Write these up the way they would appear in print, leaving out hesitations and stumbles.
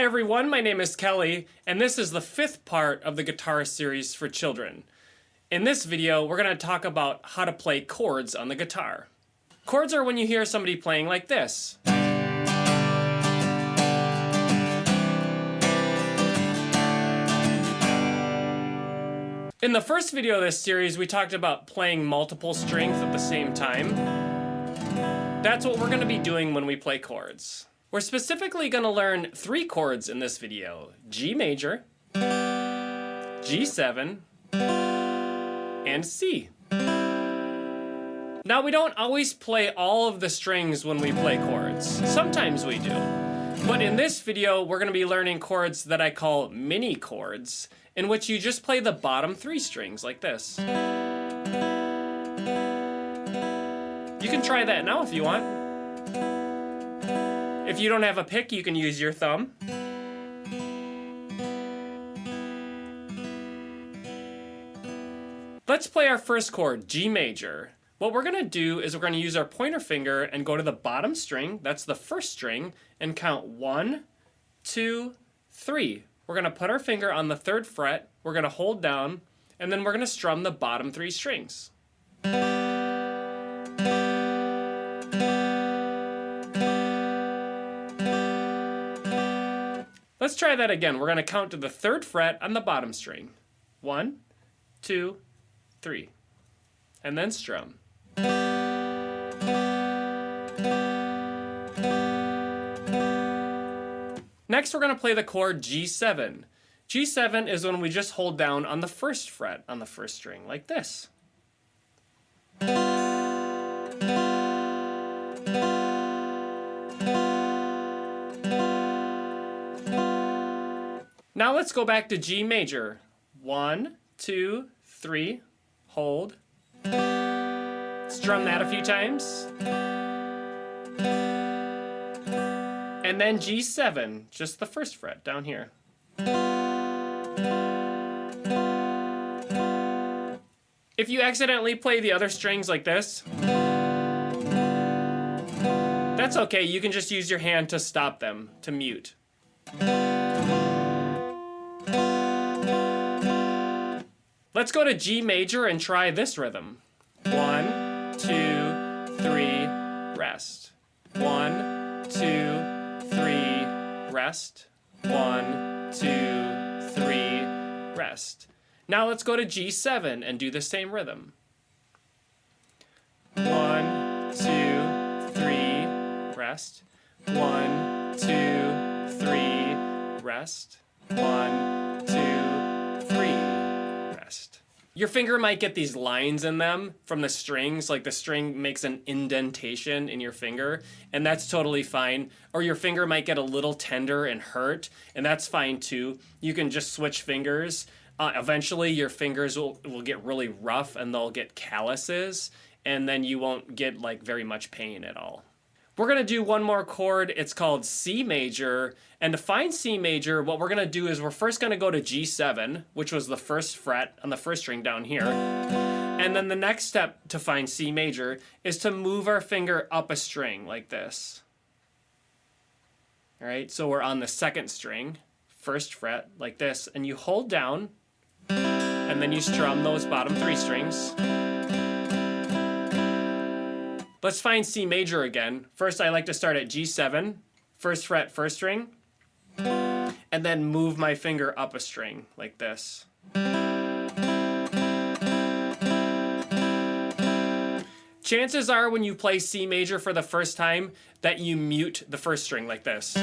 everyone, my name is Kelly, and this is the 5th part of the guitar series for children. In this video, we're going to talk about how to play chords on the guitar. Chords are when you hear somebody playing like this. In the first video of this series, we talked about playing multiple strings at the same time. That's what we're going to be doing when we play chords. We're specifically going to learn 3 chords in this video: G major, G7, and C. Now, we don't always play all of the strings when we play chords. Sometimes we do. But in this video, we're going to be learning chords that I call mini chords, in which you just play the bottom 3 strings like this. You can try that now if you want. If you don't have a pick, you can use your thumb. Let's play our first chord, G major. What we're going to do is we're going to use our pointer finger and go to the bottom string, that's the first string, and count 1, 2, 3. We're going to put our finger on the 3rd fret, we're going to hold down, and then we're going to strum the bottom 3 strings. Let's try that again. We're going to count to the 3rd fret on the bottom string. 1, 2, 3. And then strum. Next, we're going to play the chord G7. G7 is when we just hold down on the 1st fret on the 1st string, like this. Now let's go back to G major. 1, 2, 3, hold. Strum that a few times. And then G7, just the 1st fret down here. If you accidentally play the other strings like this, that's okay. You can just use your hand to stop them, to mute. Let's go to G major and try this rhythm. 1, 2, 3, rest. 1, 2, 3, rest. 1, 2, 3, rest. Now let's go to G7 and do the same rhythm. 1, 2, 3, rest. 1, 2, 3, rest. 1, 2, 3, rest. Your finger might get these lines in them from the strings, like the string makes an indentation in your finger, and that's totally fine. Or your finger might get a little tender and hurt, and that's fine too. You can just switch fingers. Eventually your fingers will get really rough and they'll get calluses, and then you won't get like very much pain at all. We're going to do one more chord. It's called C major. And to find C major, what we're going to do is we're first going to go to G7, which was the 1st fret on the 1st string down here. And then the next step to find C major is to move our finger up a string like this. All right, so we're on the 2nd string, 1st fret like this, and you hold down, and then you strum those bottom 3 strings. Let's find C major again. First, I like to start at G7, 1st fret, 1st string, and then move my finger up a string like this. Chances are when you play C major for the first time that you mute the 1st string like this.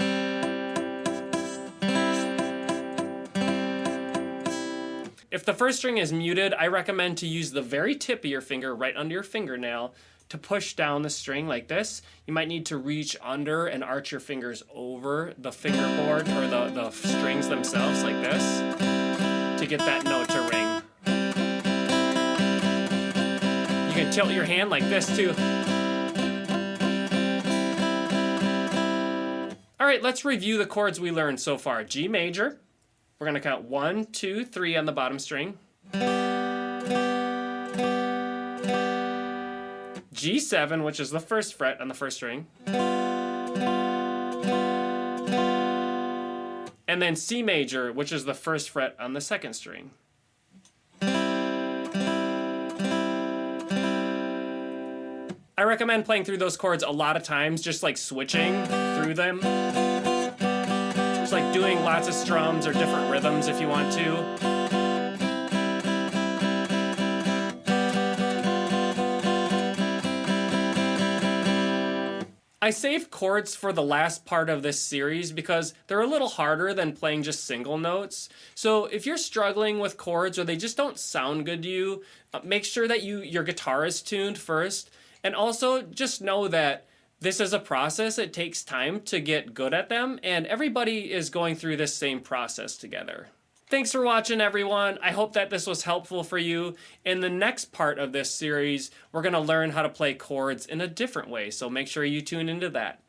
If the 1st string is muted, I recommend to use the very tip of your finger right under your fingernail to push down the string like this. You might need to reach under and arch your fingers over the fingerboard or the strings themselves like this to get that note to ring. You can tilt your hand like this too. All right, let's review the chords we learned so far. G major. We're going to count 1, 2, 3 on the bottom string. G7, which is the 1st fret on the 1st string. and then C major, which is the first fret on the second string. I recommend playing through those chords a lot of times, just like switching through them. Just like doing lots of strums or different rhythms if you want to. I saved chords for the last part of this series because they're a little harder than playing just single notes. So if you're struggling with chords or they just don't sound good to you, make sure that your guitar is tuned first. And also just know that this is a process. It takes time to get good at them, and everybody is going through this same process together. Thanks for watching, everyone. I hope that this was helpful for you. In the next part of this series, we're going to learn how to play chords in a different way, so make sure you tune into that.